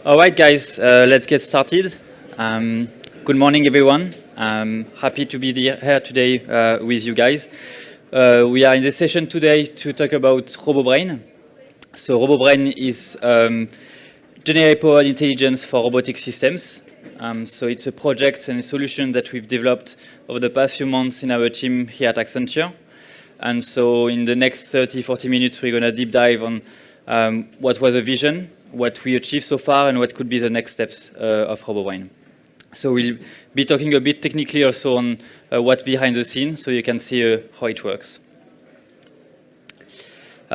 All right, guys, let's get started. Good morning, everyone. I'm happy to be here today with you guys. We are in this session today to talk about RoboBrain. So RoboBrain is GenAI-powered intelligence for robotic systems. So it's a project and a solution that we've developed over the past few months in our team here at Accenture. And so in the next 30-40 minutes, we're going to deep dive on what was the vision, what we achieved so far, and what could be the next steps of RoboBrain. So we'll be talking a bit technically also on what's behind the scenes, so you can see how it works.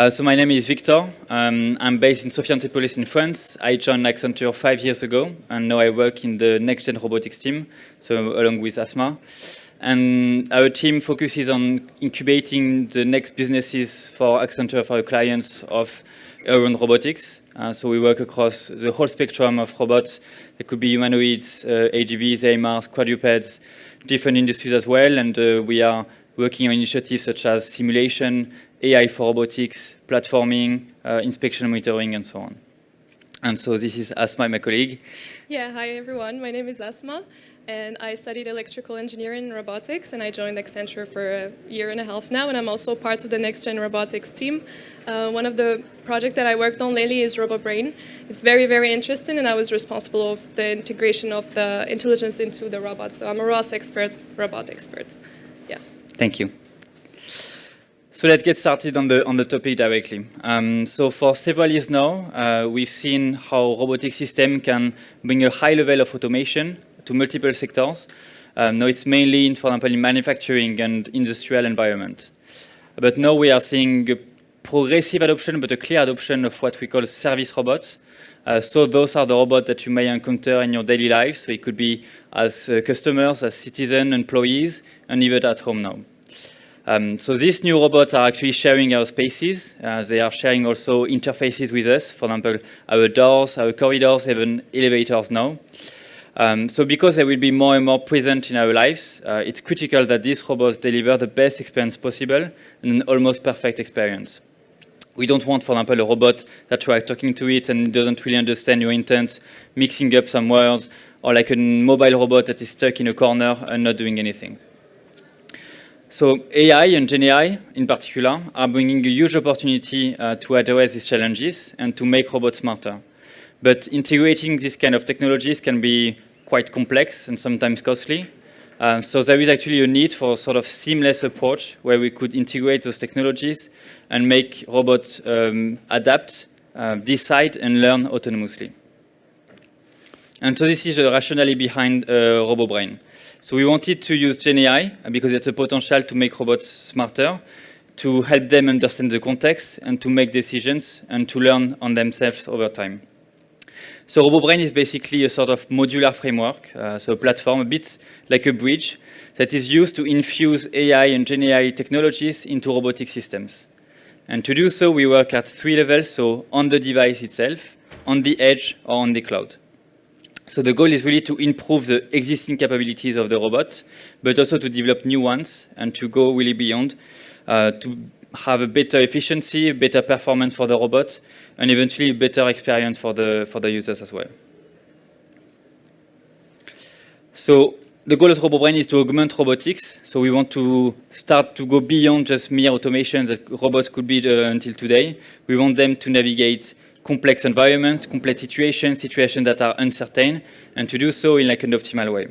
So my name is Victor. I'm based in Sophia Antipolis in France. I joined Accenture 5 years ago, and now I work in the next-gen robotics team, so along with Asma. And our team focuses on incubating the next businesses for Accenture, for our clients of around robotics. So we work across the whole spectrum of robots. There could be humanoids, AGVs, AMRs, quadrupeds, different industries as well. And we are working on initiatives such as simulation, AI for robotics, platforming, inspection monitoring, and so on. And so this is Asma, my colleague. Yeah, hi everyone. My name is Asma, and I studied electrical engineering and robotics, and I joined Accenture for a year and a half now, and I'm also part of the next-gen robotics team. One of the projects that I worked on lately is RoboBrain. It's very, very interesting, and I was responsible for the integration of the intelligence into the robots. So I'm a ROS expert, robot expert. Yeah. Thank you. So let's get started on the topic directly. So for several years now, we've seen how robotic system can bring a high level of automation to multiple sectors. Now it's mainly in, for example, in manufacturing and industrial environment. But now we are seeing a progressive adoption, but a clear adoption of what we call service robots. So those are the robots that you may encounter in your daily life. So it could be as customers, as citizens, employees, and even at home now. So these new robots are actually sharing our spaces. They are sharing also interfaces with us, for example, our doors, our corridors, even elevators now. So because they will be more and more present in our lives, it's critical that these robots deliver the best experience possible and an almost perfect experience. We don't want, for example, a robot that you are talking to it and doesn't really understand your intent, mixing up some words, or like a mobile robot that is stuck in a corner and not doing anything. So AI and GenAI in particular are bringing a huge opportunity to address these challenges and to make robots smarter. But integrating these kind of technologies can be quite complex and sometimes costly. So there is actually a need for a sort of seamless approach where we could integrate those technologies and make robots adapt, decide, and learn autonomously. And so this is the rationale behind RoboBrain. So we wanted to use GenAI because it's a potential to make robots smarter, to help them understand the context and to make decisions and to learn on themselves over time. So RoboBrain is basically a sort of modular framework, so a platform, a bit like a bridge, that is used to infuse AI and GenAI technologies into robotic systems. And to do so, we work at 3 levels, so on the device itself, on the edge, or on the cloud. So the goal is really to improve the existing capabilities of the robot, but also to develop new ones and to go really beyond, to have a better efficiency, a better performance for the robot, and eventually a better experience for the users as well. So the goal of RoboBrain is to augment robotics. So we want to start to go beyond just mere automation that robots could be until today. We want them to navigate complex environments, complex situations that are uncertain, and to do so in like an optimal way.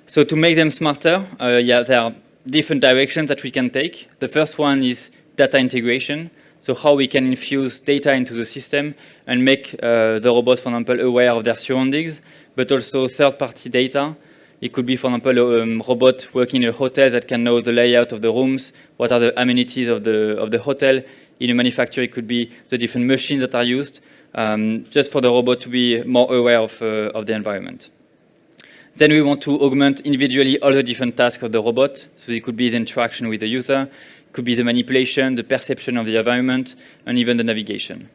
So to make them smarter, there are different directions that we can take. The first one is data integration. So how we can infuse data into the system and make the robot, for example, aware of their surroundings, but also third-party data. It could be, for example, a robot working in a hotel that can know the layout of the rooms, what are the amenities of the hotel. In a manufacturer, it could be the different machines that are used, just for the robot to be more aware of the environment. Then we want to augment individually all the different tasks of the robot. So it could be the interaction with the user, it could be the manipulation, the perception of the environment, and even the navigation.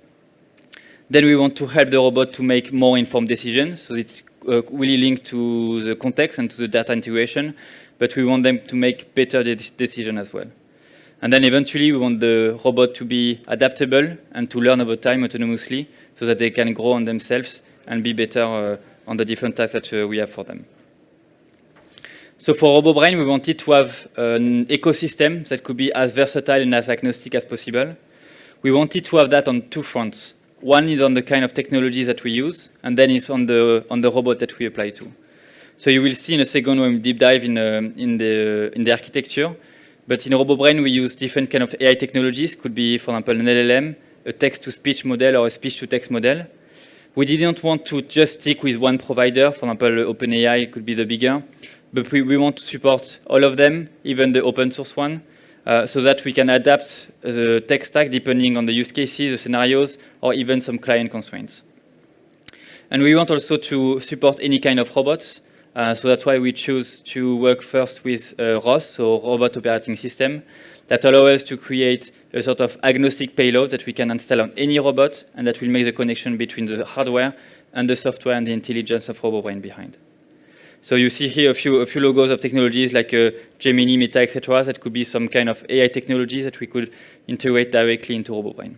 Then we want to help the robot to make more informed decisions. So it's really linked to the context and to the data integration, but we want them to make better decisions as well. And then eventually we want the robot to be adaptable and to learn over time autonomously so that they can grow on themselves and be better on the different tasks that we have for them. So for RoboBrain, we wanted to have an ecosystem that could be as versatile and as agnostic as possible. We wanted to have that on two fronts. One is on the kind of technologies that we use, and then it's on the robot that we apply to. So you will see in a second when we deep dive in the architecture. But in RoboBrain, we use different kind of AI technologies. Could be, for example, an LLM, a text-to-speech model, or a speech-to-text model. We didn't want to just stick with one provider. For example, OpenAI could be the bigger. But we want to support all of them, even the open source one, so that we can adapt the tech stack depending on the use cases, the scenarios, or even some client constraints. And we want also to support any kind of robots. So that's why we choose to work first with ROS, so Robot Operating System, that allow us to create a sort of agnostic payload that we can install on any robot, and that will make the connection between the hardware and the software and the intelligence of RoboBrain behind. So you see here a few logos of technologies like Gemini, Meta, etc. That could be some kind of AI technology that we could integrate directly into RoboBrain.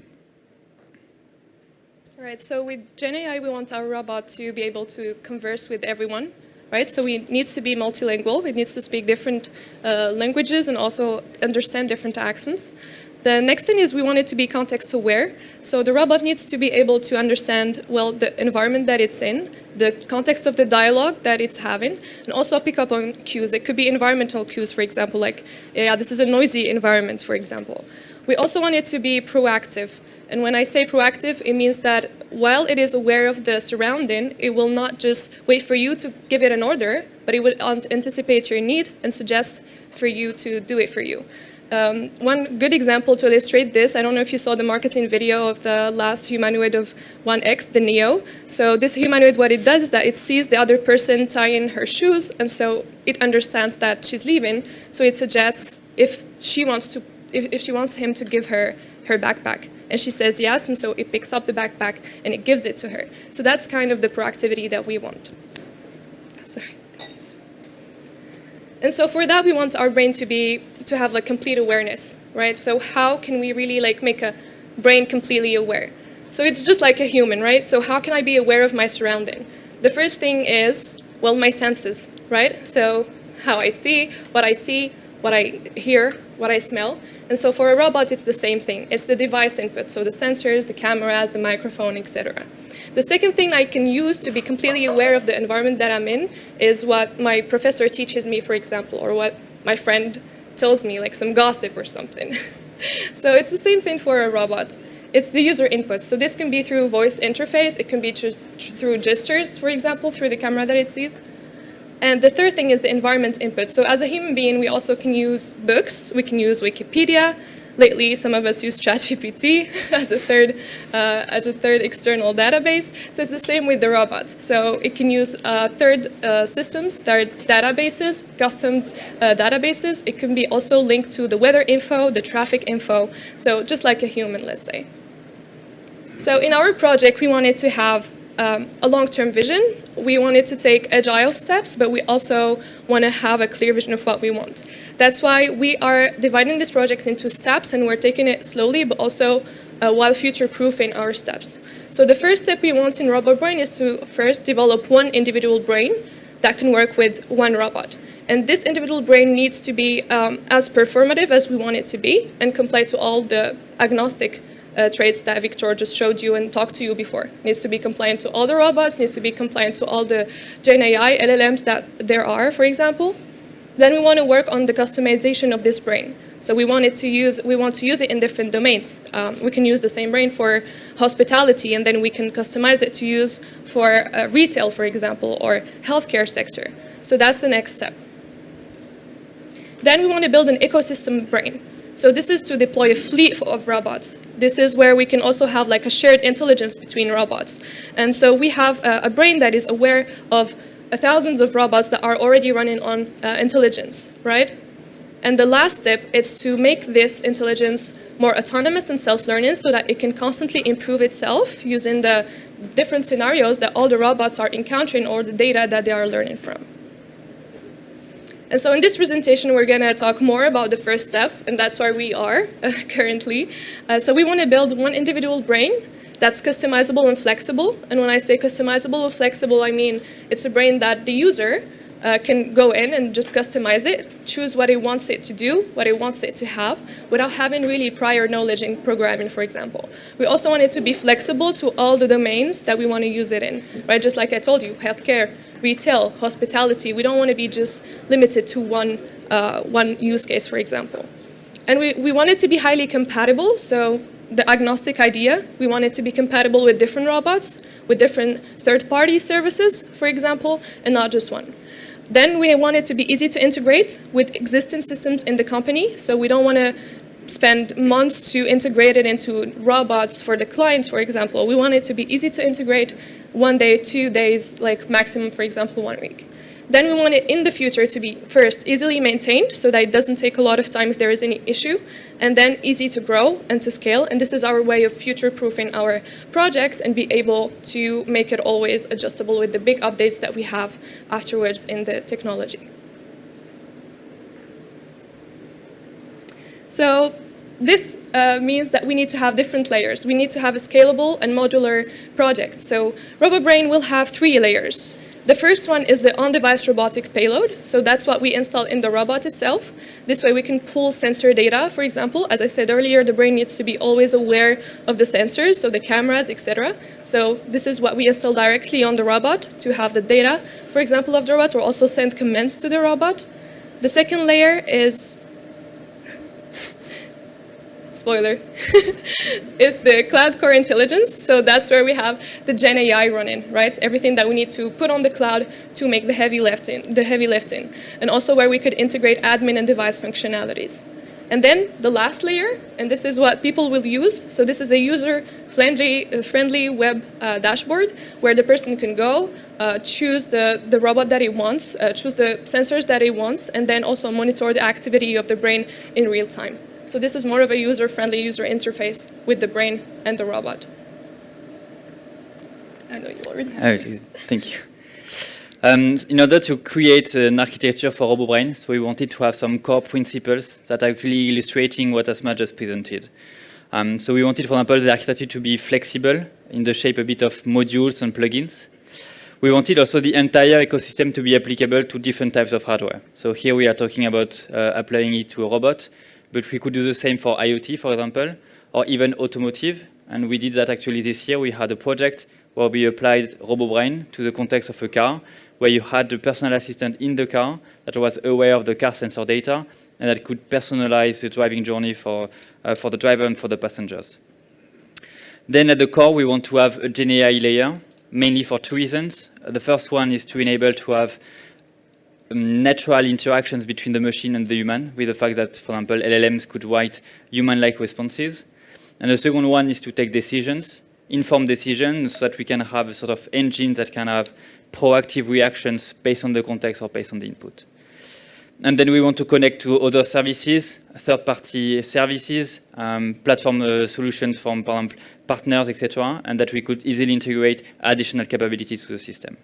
All right, so with GenAI, we want our robot to be able to converse with everyone, right? So it needs to be multilingual. It needs to speak different languages and also understand different accents. The next thing is we want it to be context-aware. So the robot needs to be able to understand, well, the environment that it's in, the context of the dialogue that it's having, and also pick up on cues. It could be environmental cues, for example, like, yeah, this is a noisy environment, for example. We also want it to be proactive. And when I say proactive, it means that while it is aware of the surrounding, it will not just wait for you to give it an order, but it would anticipate your need and suggest for you to do it for you. One good example to illustrate this, I don't know if you saw the marketing video of the last humanoid of 1X, the Neo. So this humanoid, what it does is that it sees the other person tying her shoes, and so it understands that she's leaving. So it suggests if she wants him to give her her backpack. And she says yes, and so it picks up the backpack and it gives it to her. So that's kind of the proactivity that we want. Sorry. And so for that, we want our brain to have like complete awareness, right? So how can we really like make a brain completely aware? So it's just like a human, right? So how can I be aware of my surrounding? The first thing is, well, my senses, right? So how I see, what I hear, what I smell. And so for a robot, it's the same thing. It's the device input, so the sensors, the cameras, the microphone, etc. The second thing I can use to be completely aware of the environment that I'm in is what my professor teaches me, for example, or what my friend tells me, like some gossip or something. So it's the same thing for a robot. It's the user input. So this can be through voice interface. It can be through gestures, for example, through the camera that it sees. And the third thing is the environment input. So as a human being, we also can use books. We can use Wikipedia. Lately, some of us use ChatGPT as a third external database. So it's the same with the robot. So it can use third systems, third databases, custom databases. It can be also linked to the weather info, the traffic info. So just like a human, let's say. So in our project, we wanted to have a long-term vision. We wanted to take agile steps, but we also want to have a clear vision of what we want. That's why we are dividing this project into steps, and we're taking it slowly, but also while future-proofing our steps. So the first step we want in RoboBrain is to first develop one individual brain that can work with one robot. And this individual brain needs to be as performative as we want it to be and comply to all the agnostic traits that Victor just showed you and talked to you before. Needs to be compliant to all the robots, needs to be compliant to all the GenAI LLMs that there are, for example. Then we want to work on the customization of this brain. So we want to use it in different domains. We can use the same brain for hospitality, and then we can customize it to use for retail, for example, or healthcare sector. So that's the next step. Then we want to build an ecosystem brain. So this is to deploy a fleet of robots. This is where we can also have like a shared intelligence between robots. And so we have a brain that is aware of thousands of robots that are already running on intelligence, right? And the last step is to make this intelligence more autonomous and self-learning so that it can constantly improve itself using the different scenarios that all the robots are encountering or the data that they are learning from. And so in this presentation, we're going to talk more about the first step, and that's where we are currently. So we want to build one individual brain that's customizable and flexible. And when I say customizable and flexible, I mean it's a brain that the user can go in and just customize it, choose what it wants it to do, what it wants it to have, without having really prior knowledge in programming, for example. We also want it to be flexible to all the domains that we want to use it in, right? Just like I told you, healthcare, retail, hospitality. We don't want to be just limited to one use case, for example. And we want it to be highly compatible, so the agnostic idea, we want it to be compatible with different robots, with different third-party services, for example, and not just one. Then we want it to be easy to integrate with existing systems in the company. So we don't want to spend months to integrate it into robots for the clients, for example. We want it to be easy to integrate 1 day, 2 days, like maximum, for example, 1 week. Then we want it in the future to be, first, easily maintained so that it doesn't take a lot of time if there is any issue, and then easy to grow and to scale. And this is our way of future-proofing our project and be able to make it always adjustable with the big updates that we have afterwards in the technology. So this means that we need to have different layers. We need to have a scalable and modular project. So RoboBrain will have 3 layers. The first one is the on-device robotic payload. So that's what we install in the robot itself. This way we can pull sensor data, for example. As I said earlier, the brain needs to be always aware of the sensors, so the cameras, etc. So this is what we install directly on the robot to have the data, for example, of the robot, or also send commands to the robot. The second layer is spoiler, is the cloud core intelligence. So that's where we have the GenAI running, right? Everything that we need to put on the cloud to make the heavy lifting. And also where we could integrate admin and device functionalities. And then the last layer, and this is what people will use. So this is a user-friendly web dashboard where the person can go, choose the robot that he wants, choose the sensors that he wants, and then also monitor the activity of the brain in real time. So this is more of a user-friendly user interface with the brain and the robot. I know you already have. Thank you. In order to create an architecture for RoboBrain, so we wanted to have some core principles that are actually illustrating what Asma just presented. So we wanted, for example, the architecture to be flexible in the shape a bit of modules and plugins. We wanted also the entire ecosystem to be applicable to different types of hardware. So here we are talking about applying it to a robot, but we could do the same for IoT, for example, or even automotive. And we did that actually this year. We had a project where we applied RoboBrain to the context of a car, where you had the personal assistant in the car that was aware of the car sensor data and that could personalize the driving journey for the driver and for the passengers. Then at the core, we want to have a GenAI layer, mainly for 2 reasons. The first one is to enable to have natural interactions between the machine and the human, with the fact that, for example, LLMs could write human-like responses. And the second one is to take decisions, informed decisions, so that we can have a sort of engine that can have proactive reactions based on the context or based on the input. And then we want to connect to other services, third-party services, platform solutions from, for example, partners, etc., and that we could easily integrate additional capabilities to the system.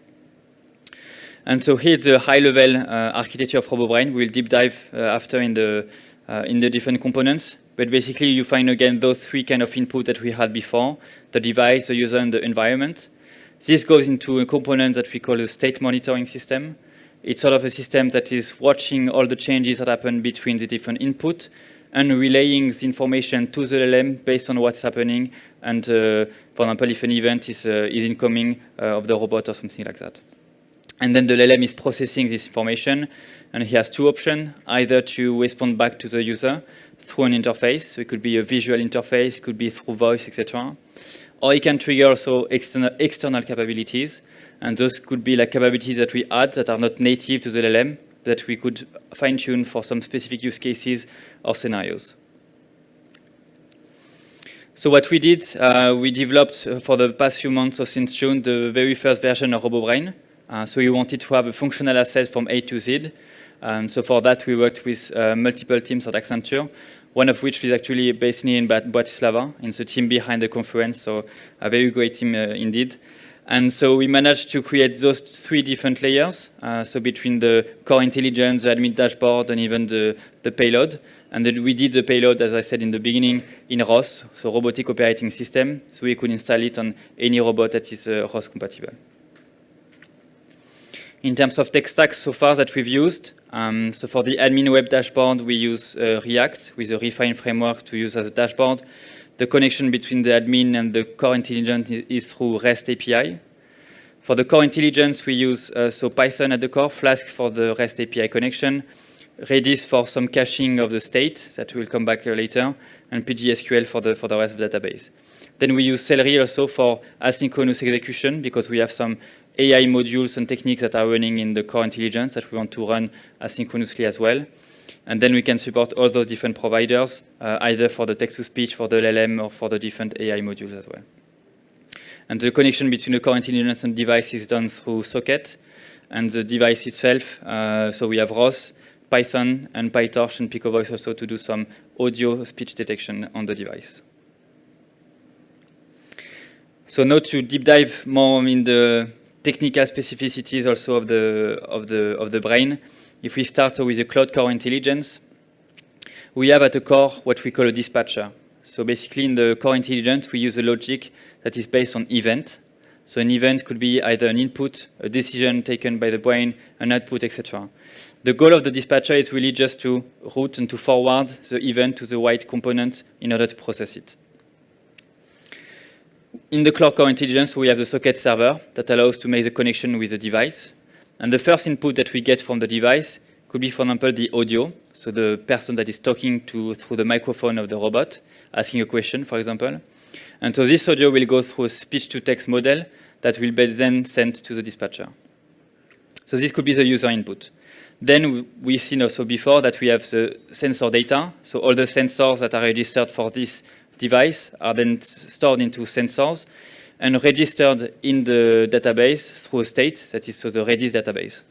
And so here's the high-level architecture of RoboBrain. We'll deep dive after in the different components. But basically, you find again those 3 kind of input that we had before: the device, the user, and the environment. This goes into a component that we call a state monitoring system. It's sort of a system that is watching all the changes that happen between the different input and relaying the information to the LLM based on what's happening. And for example, if an event is incoming of the robot or something like that. And then the LLM is processing this information, and he has 2 options: either to respond back to the user through an interface, so it could be a visual interface, it could be through voice, etc. Or he can trigger also external capabilities, and those could be like capabilities that we add that are not native to the LLM, that we could fine-tune for some specific use cases or scenarios. So what we did, we developed for the past few months, so since June, the very first version of RoboBrain. So we wanted to have a functional asset from A to Z. So for that, we worked with multiple teams at Accenture, one of which is actually based in Bratislava, in the team behind the conference, so a very great team indeed. And so we managed to create those 3 different layers, so between the core intelligence, the admin dashboard, and even the payload. And then we did the payload, as I said in the beginning, in ROS, so robotic operating system, so we could install it on any robot that is ROS compatible. In terms of tech stacks so far that we've used, so for the admin web dashboard, we use React with a refined framework to use as a dashboard. The connection between the admin and the core intelligence is through REST API. For the core intelligence, we use Python at the core, Flask for the REST API connection, Redis for some caching of the state that we'll come back later, and PGSQL for the rest of the database. Then we use Celery also for asynchronous execution because we have some AI modules and techniques that are running in the core intelligence that we want to run asynchronously as well. And then we can support all those different providers, either for the text-to-speech, for the LLM, or for the different AI modules as well. And the connection between the core intelligence and device is done through socket, and the device itself, so we have ROS, Python, and PyTorch, and PicoVoice also to do some audio speech detection on the device. So now to deep dive more in the technical specificities also of the brain. If we start with the cloud core intelligence, we have at the core what we call a dispatcher. So basically in the core intelligence, we use a logic that is based on event. So an event could be either an input, a decision taken by the brain, an output, etc. The goal of the dispatcher is really just to route and to forward the event to the right component in order to process it. In the cloud core intelligence, we have the socket server that allows to make the connection with the device. And the first input that we get from the device could be, for example, the audio. So the person that is talking through the microphone of the robot, asking a question, for example. And so this audio will go through a speech-to-text model that will be then sent to the dispatcher. So this could be the user input. Then we've seen also before that we have the sensor data. So all the sensors that are registered for this device are then stored into sensors and registered in the database through a state, that is so the Redis database.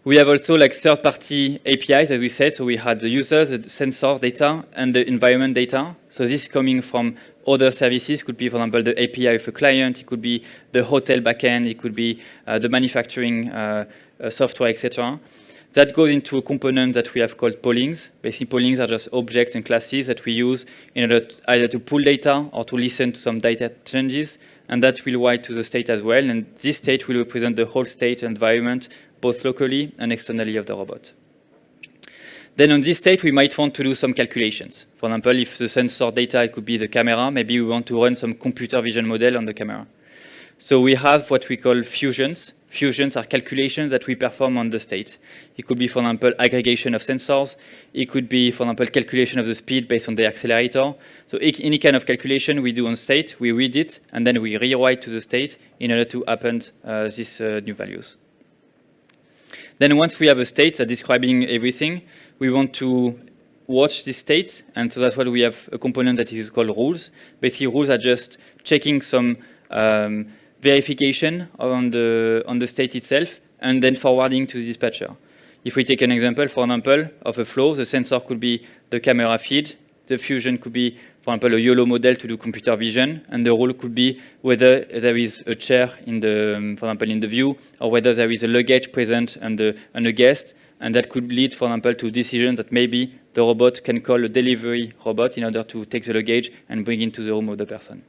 We have also like third-party APIs, as we said. So we had the users, the sensor data, and the environment data. So this is coming from other services. Could be, for example, the API of a client. It could be the hotel backend. It could be the manufacturing software, etc. That goes into a component that we have called pollings. Basically, pollings are just objects and classes that we use in order to either to pull data or to listen to some data changes. And that will write to the state as well. And this state will represent the whole state environment, both locally and externally of the robot. Then on this state, we might want to do some calculations. For example, if the sensor data it could be the camera, maybe we want to run some computer vision model on the camera. So we have what we call fusions. Fusions are calculations that we perform on the state. It could be, for example, aggregation of sensors. It could be, for example, calculation of the speed based on the accelerator. So any kind of calculation we do on state, we read it, and then we rewrite to the state in order to append these new values. Then once we have a state that's describing everything, we want to watch this state, and so that's why we have a component that is called rules. Basically, rules are just checking some verification on the state itself, and then forwarding to the dispatcher. If we take an example, for example, of a flow, the sensor could be the camera feed, the fusion could be, for example, a YOLO model to do computer vision, and the rule could be whether there is a chair in the, for example, in the view, or whether there is a luggage present and a guest, and that could lead, for example, to decisions that maybe the robot can call a delivery robot in order to take the luggage and bring it into the room of the person.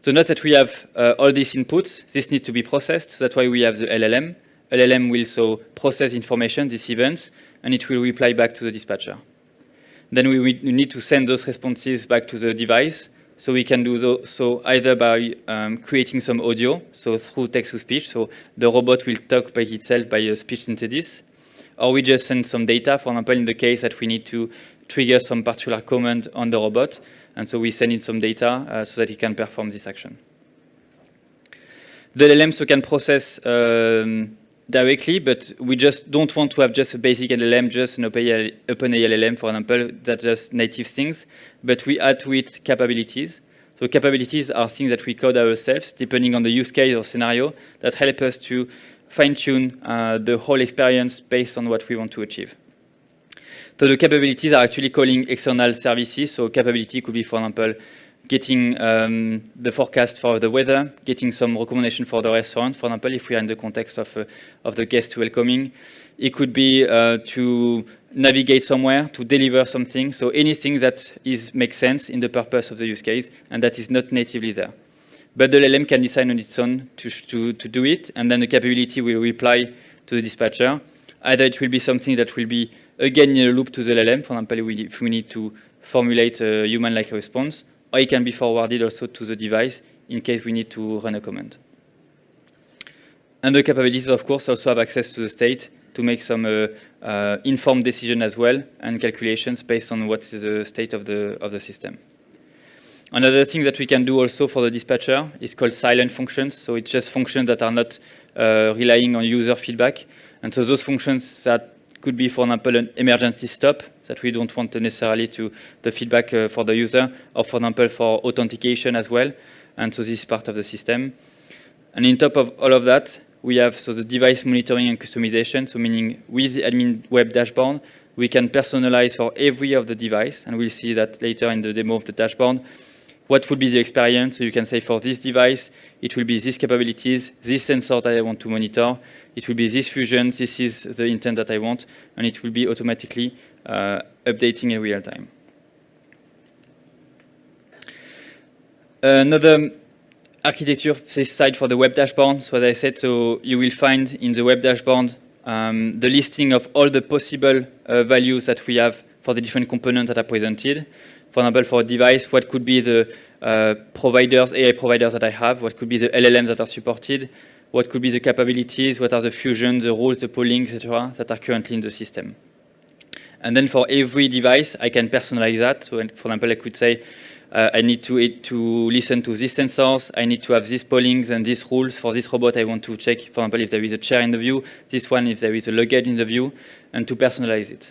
So note that we have all these inputs. This needs to be processed. So that's why we have the LLM. LLM will so process information, these events, and it will reply back to the dispatcher. Then we need to send those responses back to the device. So we can do so either by creating some audio, so through text-to-speech. So the robot will talk by itself by a speech synthesis. Or we just send some data, for example, in the case that we need to trigger some particular command on the robot. And so we send in some data so that it can perform this action. The LLM so can process directly, but we just don't want to have just a basic LLM, just an OpenAI LLM, for example, that's just native things, but we add to it capabilities. So capabilities are things that we code ourselves, depending on the use case or scenario, that help us to fine-tune the whole experience based on what we want to achieve. So the capabilities are actually calling external services. So capability could be, for example, getting the forecast for the weather, getting some recommendation for the restaurant, for example, if we are in the context of the guest welcoming. It could be to navigate somewhere, to deliver something, so anything that makes sense in the purpose of the use case and that is not natively there. But the LLM can decide on its own to do it, and then the capability will reply to the dispatcher. Either it will be something that will be, again, in a loop to the LLM, for example, if we need to formulate a human-like response, or it can be forwarded also to the device in case we need to run a command. And the capabilities, of course, also have access to the state to make some informed decision as well and calculations based on what is the state of the system. Another thing that we can do also for the dispatcher is called silent functions. So it's just functions that are not relying on user feedback. And so those functions that could be, for example, an emergency stop that we don't want necessarily to the feedback for the user, or for example, for authentication as well. And so this is part of the system. And on top of all of that, we have the device monitoring and customization. So meaning with the admin web dashboard, we can personalize for every of the device. And we'll see that later in the demo of the dashboard. What would be the experience? So you can say for this device, it will be these capabilities, this sensor that I want to monitor. It will be this fusion, this is the intent that I want, and it will be automatically updating in real time. Another architecture side for the web dashboard, so as I said, so you will find in the web dashboard the listing of all the possible values that we have for the different components that are presented. For example, for a device, what could be the providers, AI providers that I have? What could be the LLMs that are supported? What could be the capabilities? What are the fusions, the rules, the polling, etc., that are currently in the system? And then for every device, I can personalize that. So, for example, I could say, I need to listen to these sensors. I need to have these pollings and these rules. For this robot, I want to check, for example, if there is a chair in the view. This one, if there is a luggage in the view, and to personalize it.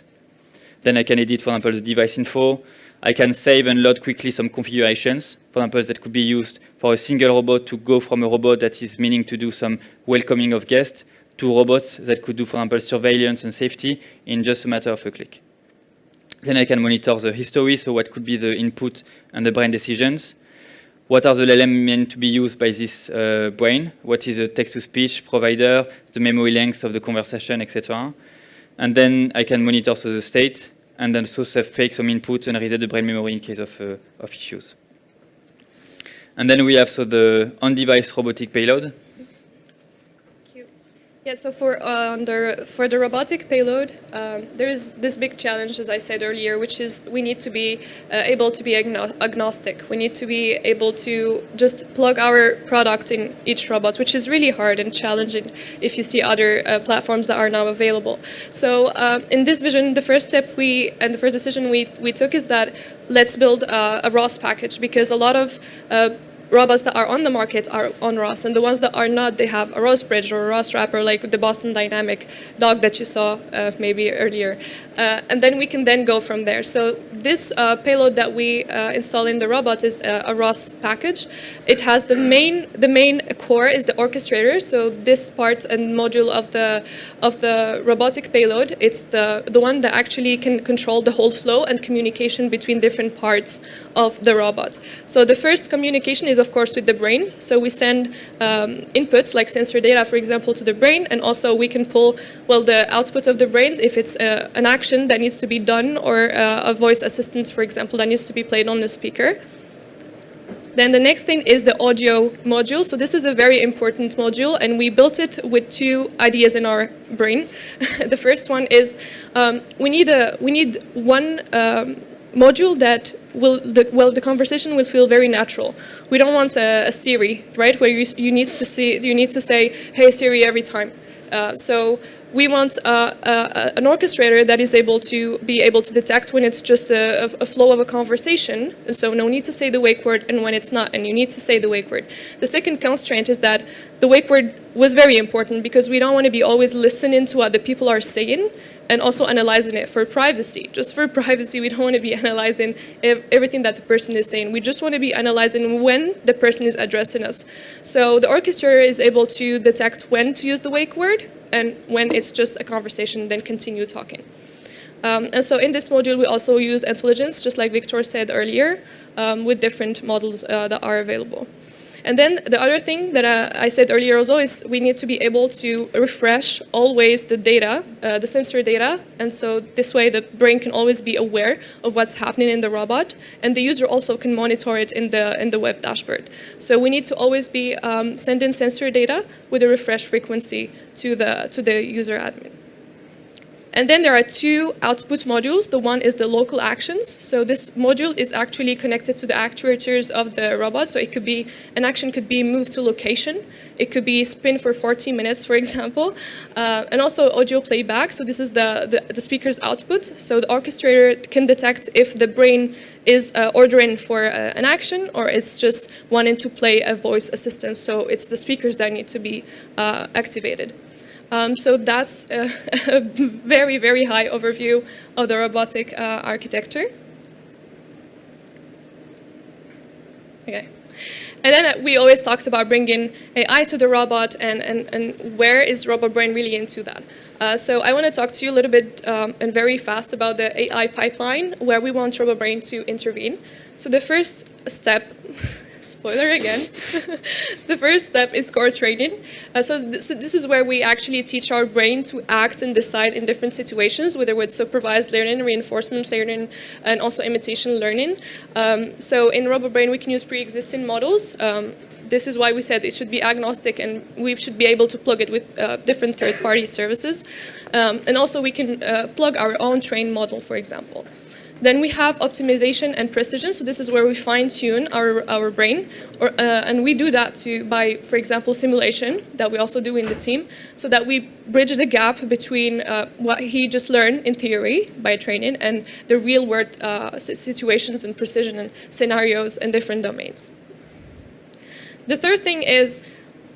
Then I can edit, for example, the device info. I can save and load quickly some configurations, for example, that could be used for a single robot to go from a robot that is meaning to do some welcoming of guests to robots that could do, for example, surveillance and safety in just a matter of a click. Then I can monitor the history, so what could be the input and the brain decisions. What are the LLM meant to be used by this brain? What is the text-to-speech provider, the memory length of the conversation, etc. And then I can monitor the state, and then also fake some input and reset the brain memory in case of issues. And then we have the on-device robotic payload. Yeah, so for the robotic payload, there is this big challenge, as I said earlier, which is we need to be able to be agnostic. We need to be able to just plug our product in each robot, which is really hard and challenging if you see other platforms that are now available. So in this vision, the first step the first decision we took is that let's build a ROS package, because a lot of robots that are on the market are on ROS, and the ones that are not, they have a ROS bridge or a ROS wrapper, like the Boston Dynamic dog that you saw maybe earlier. And then we can then go from there. So this payload that we install in the robot is a ROS package. It has the main core is the orchestrator. So this part and module of the robotic payload, it's the one that actually can control the whole flow and communication between different parts of the robot. So the first communication is, of course, with the brain. So we send inputs like sensor data, for example, to the brain, and also we can pull, well, the output of the brain if it's an action that needs to be done, or a voice assistant, for example, that needs to be played on the speaker. Then the next thing is the audio module. So this is a very important module, and we built it with two ideas in our brain. The first one is we need one module that the conversation will feel very natural. We don't want a Siri, right, where you need to say, "Hey Siri," every time. So we want an orchestrator that is able to detect when it's just a flow of a conversation. So no need to say the wake word, and when it's not, and you need to say the wake word. The second constraint is that the wake word was very important, because we don't want to be always listening to what the people are saying and also analyzing it for privacy. Just for privacy, we don't want to be analyzing everything that the person is saying. We just want to be analyzing when the person is addressing us. So the orchestrator is able to detect when to use the wake word, and when it's just a conversation, then continue talking. And so in this module, we also use intelligence, just like Victor said earlier. with different models that are available. And then the other thing that I said earlier also is we need to be able to refresh always the data, the sensor data, and so this way the brain can always be aware of what's happening in the robot, and the user also can monitor it in the web dashboard. So we need to always be sending sensor data with a refresh frequency to the user admin. And then there are two output modules. The one is the local actions. So this module is actually connected to the actuators of the robot. So it could be, an action could be moved to location. It could be spin for 40 minutes, for example. And also audio playback. So this is the speaker's output. So the orchestrator can detect if the brain is ordering for an action or it's just wanting to play a voice assistant. So it's the speakers that need to be activated. So that's a very, very high overview of the robotic architecture. Okay. And then we always talked about bringing AI to the robot and where is RoboBrain really into that. So I want to talk to you a little bit and very fast about the AI pipeline where we want RoboBrain to intervene. So the first step, spoiler again, the first step is core training. So this is where we actually teach our brain to act and decide in different situations, whether with supervised learning, reinforcement learning, and also imitation learning. So in RoboBrain, we can use pre-existing models. This is why we said it should be agnostic and we should be able to plug it with different third-party services. And also we can plug our own trained model, for example. Then we have optimization and precision. So this is where we fine-tune our brain. And we do that by, for example, simulation that we also do in the team, so that we bridge the gap between what he just learned in theory by training and the real-world situations and precision and scenarios in different domains. The third thing is,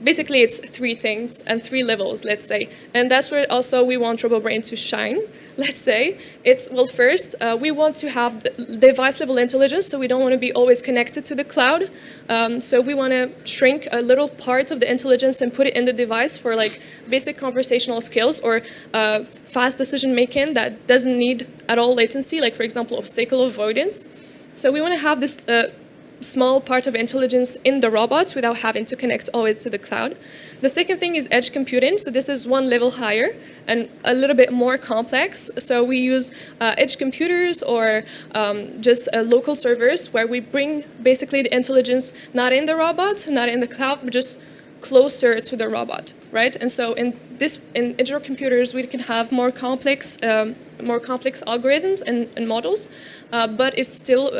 basically it's three things and three levels, let's say. And that's where also we want RoboBrain to shine. Let's say it's, well, first, we want to have device level intelligence, so we don't want to be always connected to the cloud. So we want to shrink a little part of the intelligence and put it in the device for like basic conversational skills or fast decision making that doesn't need at all latency, like for example, obstacle avoidance. So we want to have this small part of intelligence in the robot without having to connect always to the cloud. The second thing is edge computing. So this is one level higher and a little bit more complex. So we use edge computers or just local servers where we bring basically the intelligence not in the robot, not in the cloud, but just closer to the robot, right? And so in edge computers, we can have more complex algorithms and models, but it's still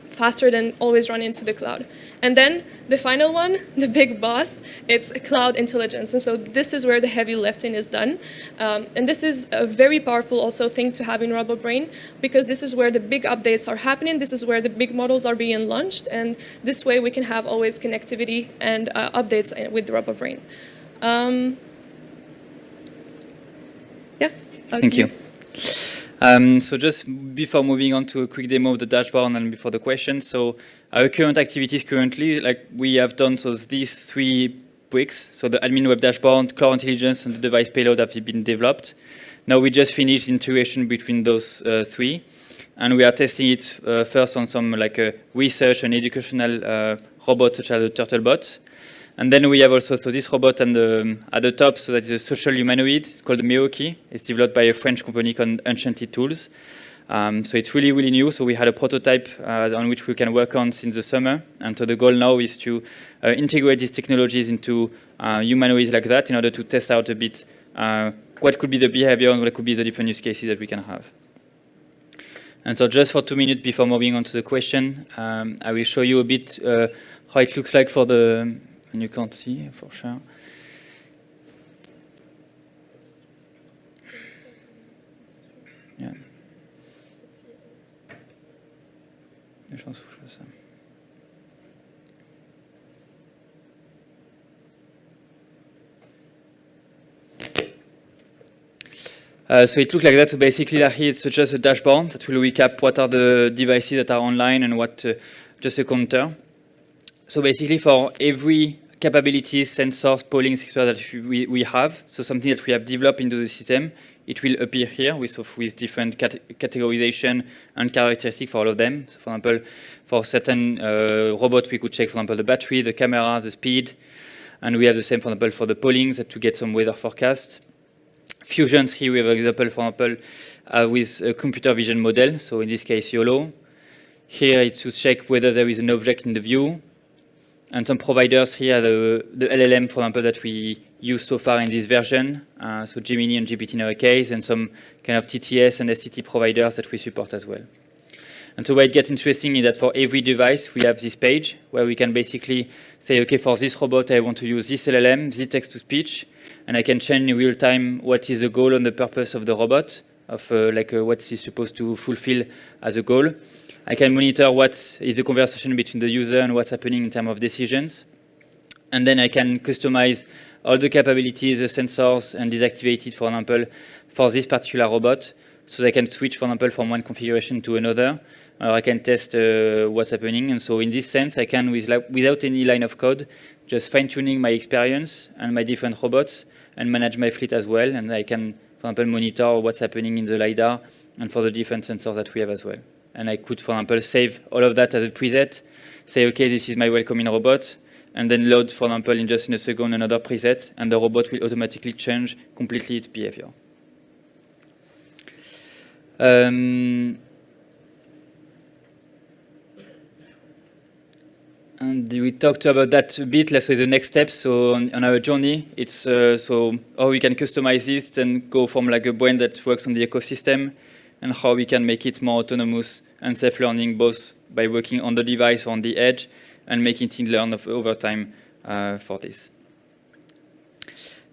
faster than always run into the cloud. And then the final one, the big boss, it's cloud intelligence. And so this is where the heavy lifting is done. And this is a very powerful also thing to have in RoboBrain, because this is where the big updates are happening. This is where the big models are being launched. And this way we can have always connectivity and updates with RoboBrain. Yeah. Thank you. So just before moving on to a quick demo of the dashboard and before the questions, so our current activities currently, like we have done, so these three bricks, so the admin web dashboard, core intelligence, and the device payload have been developed. Now we just finished integration between those three, and we are testing it first on some like research and educational robots such as the Turtlebot. And then we have also, so this robot at the top, so that is a social humanoid. It's called Meoki. It's developed by a French company called Enchanted Tools. So it's really, really new. So we had a prototype on which we can work on since the summer. And so the goal now is to integrate these technologies into humanoids like that in order to test out a bit what could be the behavior and what could be the different use cases that we can have. And so just for 2 minutes before moving on to the question, I will show you a bit how it looks like for the... And you can't see for sure. Yeah. Je pense que je fais ça. So it looks like that. So basically, here it's just a dashboard that will recap what are the devices that are online and what just a counter. So basically, for every capabilities, sensors, polling, etc. that we have, so something that we have developed into the system, it will appear here with different categorization and characteristics for all of them. So for example, for certain robots, we could check, for example, the battery, the camera, the speed, and we have the same, for example, for the pollings to get some weather forecast. Fusions here we have an example, for example, with a computer vision model, so in this case, YOLO. Here it's to check whether there is an object in the view. And some providers here, the LLM, for example, that we use so far in this version, so Gemini and GPT in our case, and some kind of TTS and STT providers that we support as well. And so where it gets interesting is that for every device, we have this page where we can basically say, okay, for this robot, I want to use this LLM, this text-to-speech, and I can change in real time what is the goal and the purpose of the robot, of what is supposed to fulfill as a goal. I can monitor what is the conversation between the user and what's happening in terms of decisions. And then I can customize all the capabilities, the sensors, and deactivate it, for example, for this particular robot. So I can switch, for example, from one configuration to another, or I can test what's happening. And so in this sense, I can, without any line of code, just fine-tuning my experience and my different robots and manage my fleet as well. And I can, for example, monitor what's happening in the LiDAR and for the different sensors that we have as well. And I could, for example, save all of that as a preset, say, okay, this is my welcoming robot, and then load, for example, in just in a second, another preset, and the robot will automatically change completely its behavior. And we talked about that a bit. Let's say the next step. So on our journey, it's so how we can customize this and go from like a brain that works on the ecosystem, and how we can make it more autonomous and self-learning, both by working on the device or on the edge, and making it learn over time for this.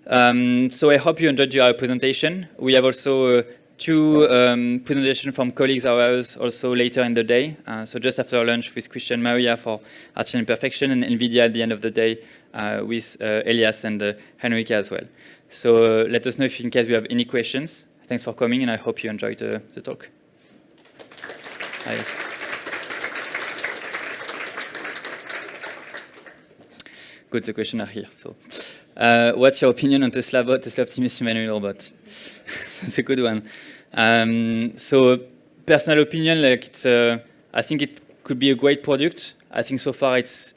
So I hope you enjoyed our presentation. We have also two presentations from colleagues of ours also later in the day. So just after lunch with Christian Maria for Artificial Imperfection, and NVIDIA at the end of the day with Elias and Henrika as well. So let us know if in case you have any questions. Thanks for coming, and I hope you enjoyed the talk. Good, the questions are here. So, what's your opinion on Tesla bot, Tesla Optimus humanoid robot? That's a good one. So, personal opinion, like it's, I think it could be a great product. I think so far it's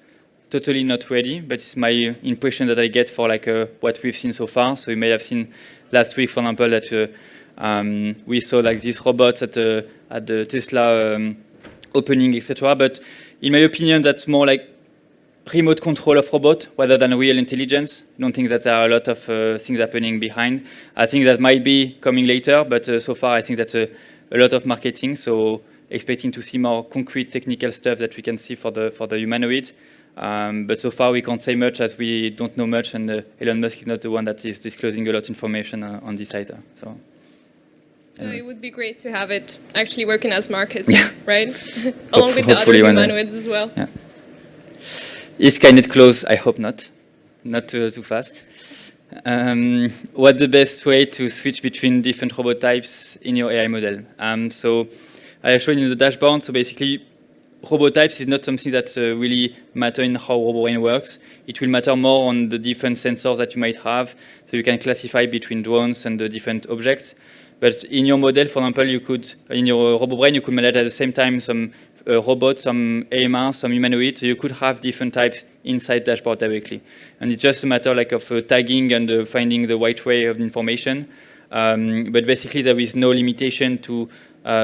totally not ready, but it's my impression that I get for like what we've seen so far. So you may have seen last week, for example, that we saw like these robots at the Tesla opening, etc. But in my opinion, that's more like remote control of robot rather than real intelligence. I don't think that there are a lot of things happening behind. I think that might be coming later, but so far I think that's a lot of marketing. So expecting to see more concrete technical stuff that we can see for the humanoid. But so far we can't say much as we don't know much, and Elon Musk is not the one that is disclosing a lot of information on this either. So. It would be great to have it actually working as markets, right? Along with the other humanoids as well. Yeah. Is Skynet close? I hope not. Not too fast. What's the best way to switch between different robot types in your AI model? So I have shown in the dashboard. So basically, robot types is not something that really matter in how RoboBrain works. It will matter more on the different sensors that you might have. So you can classify between drones and the different objects. But in your model, for example, you could, in your RoboBrain, you could manage at the same time some robots, some AMR, some humanoid. So you could have different types inside dashboard directly. And it's just a matter like of tagging and finding the right way of information. But basically, there is no limitation to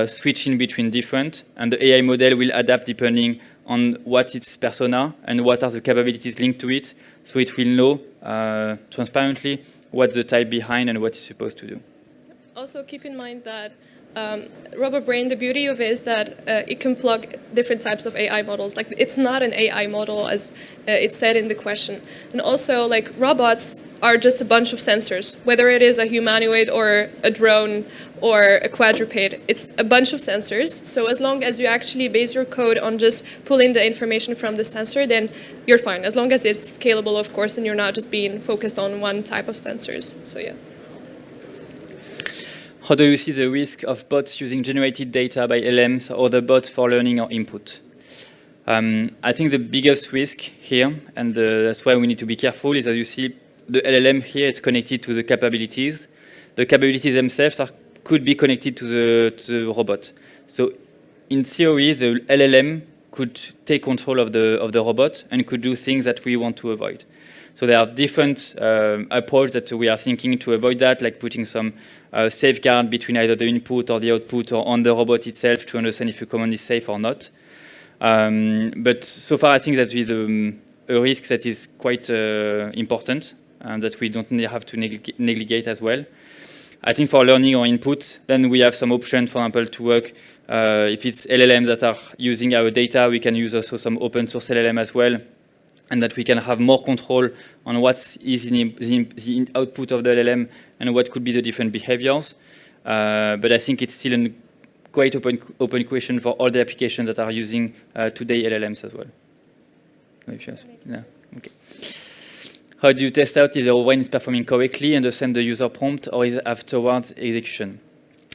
switching between different. And the AI model will adapt depending on what its persona and what are the capabilities linked to it. So it will know transparently what's the type behind and what it's supposed to do. Also keep in mind that RoboBrain, the beauty of it is that it can plug different types of AI models. Like it's not an AI model as it said in the question. And also like robots are just a bunch of sensors, whether it is a humanoid or a drone or a quadruped, it's a bunch of sensors. So as long as you actually base your code on just pulling the information from the sensor, then you're fine. As long as it's scalable, of course, and you're not just being focused on one type of sensors. So yeah. How do you see the risk of bots using generated data by LMs or other bots for learning or input? I think the biggest risk here, and that's why we need to be careful, is that you see the LLM here is connected to the capabilities. the capabilities themselves could be connected to the robot. So in theory, the LLM could take control of the robot and could do things that we want to avoid. So there are different approaches that we are thinking to avoid that, like putting some safeguard between either the input or the output or on the robot itself to understand if a command is safe or not. But so far, I think that with a risk that is quite important and that we don't have to negligate as well. I think for learning or input, then we have some options, for example, to work. If it's LLMs that are using our data, we can use also some open source LLM as well, and that we can have more control on what is the output of the LLM and what could be the different behaviors. But I think it's still a quite open question for all the applications that are using today LLMs as well. Yeah. Okay. How do you test out if the RoboBrain is performing correctly, understand the user prompt, or is afterwards execution?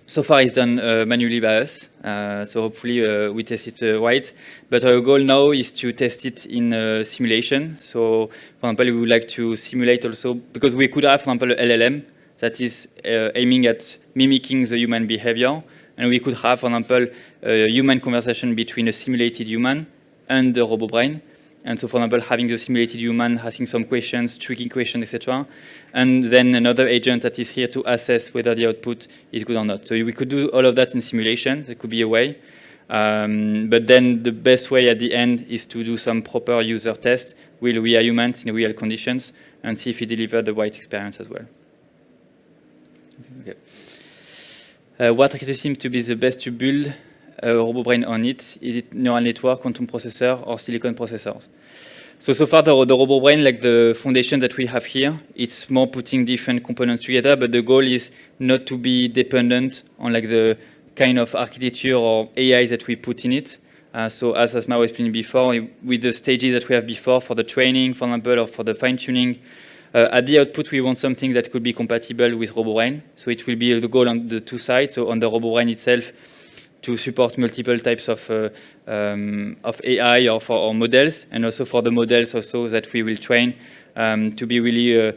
So far, it's done manually by us, so hopefully we test it right. But our goal now is to test it in simulation. So, for example, we would like to simulate also, because we could have, for example, an LLM that is aiming at mimicking the human behavior, and we could have, for example, a human conversation between a simulated human and the RoboBrain. And so, for example, having the simulated human asking some questions, tricky questions, etc. And then another agent that is here to assess whether the output is good or not. So we could do all of that in simulation. That could be a way. But then the best way at the end is to do some proper user test with real humans in real conditions and see if we deliver the right experience as well. Okay. What architecture seems to be the best to build RoboBrain on it? Is it neural network, quantum processor, or silicon processors? So far the RoboBrain, like the foundation that we have here, it's more putting different components together, but the goal is not to be dependent on like the kind of architecture or AI that we put in it. So as Asma was explaining before, with the stages that we have before for the training, for example, or for the fine-tuning, at the output, we want something that could be compatible with RoboBrain. So it will be the goal on the two sides. So on the RoboBrain itself, to support multiple types of AI or models, and also for the models also that we will train to be really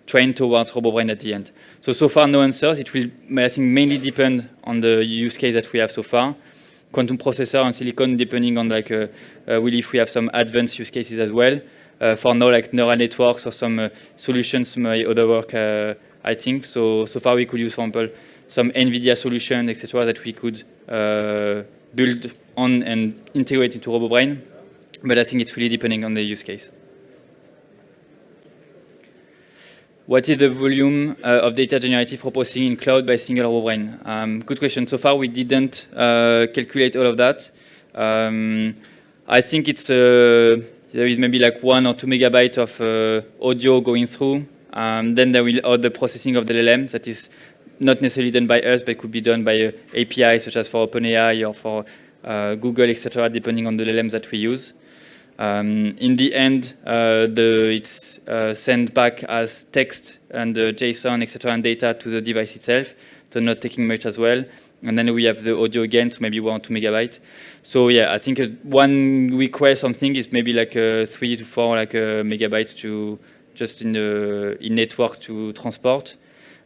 trained towards RoboBrain at the end. So far, no answers. It will, I think, mainly depend on the use case that we have so far. Quantum processor and silicon, depending on like really if we have some advanced use cases as well. For now, like neural networks or some solutions may other work, I think. So far, we could use, for example, some NVIDIA solution, etc., that we could build on and integrate into RoboBrain. But I think it's really depending on the use case. What is the volume of data generative for processing in cloud by single RoboBrain? Good question. So far, we didn't calculate all of that. I think it's there is maybe like 1 or 2 megabytes of audio going through. Then there will all the processing of the LLM that is not necessarily done by us, but could be done by API, such as for OpenAI or for Google, etc., depending on the LLMs that we use. In the end, it's sent back as text and JSON, etc., and data to the device itself, so not taking much as well. And then we have the audio again, so maybe 1 or 2 megabytes. So yeah, I think one request something is maybe like 3 to 4 megabytes to just in network to transport.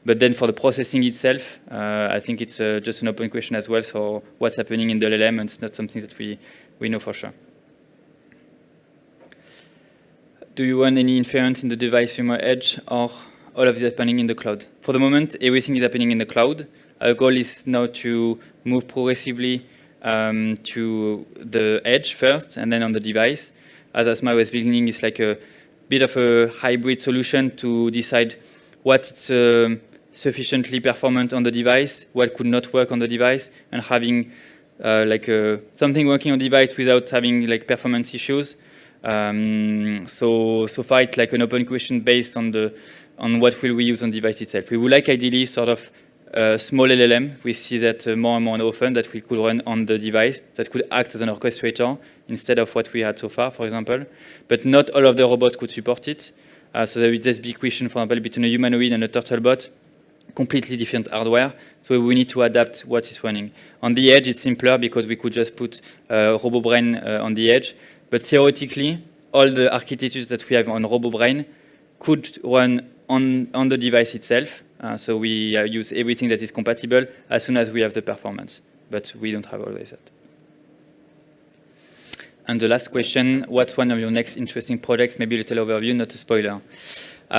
But then for the processing itself, I think it's just an open question as well. So what's happening in the LLM, and it's not something that we know for sure. Do you want any inference in the device from your edge, or all of this happening in the cloud? For the moment, everything is happening in the cloud. Our goal is now to move progressively to the edge first, and then on the device. As Asma was beginning, it's like a bit of a hybrid solution to decide what's sufficiently performant on the device, what could not work on the device, and having something working on the device without having like performance issues. So far it's like an open question based on what will we use on the device itself. We would like ideally sort of a small LLM. We see that more and more often that we could run on the device that could act as an orchestrator instead of what we had so far, for example. But not all of the robots could support it. So there is this big question, for example, between a humanoid and a turtle bot, completely different hardware. So we need to adapt what is running. On the edge, it's simpler because we could just put RoboBrain on the edge. But theoretically, all the architectures that we have on RoboBrain could run on the device itself, So we use everything that is compatible as soon as we have the performance, but we don't have always that. And the last question, what's one of your next interesting projects? Maybe a little overview, not a spoiler.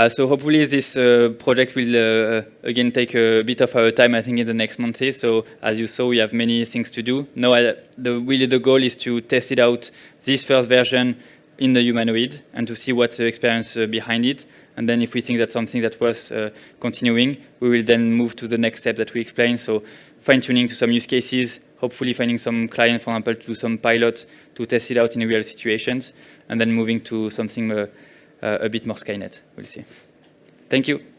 So hopefully this project will, again, take a bit of our time, I think, in the next months. So as you saw, we have many things to do. Now, really the goal is to test it out, this first version, in the humanoid, and to see what's the experience behind it. And then if we think that's something that was continuing, we will then move to the next step that we explained. So fine-tuning to some use cases, hopefully finding some client, for example, to do some pilot to test it out in real situations, and then moving to something a bit more Skynet. We'll see. Thank you.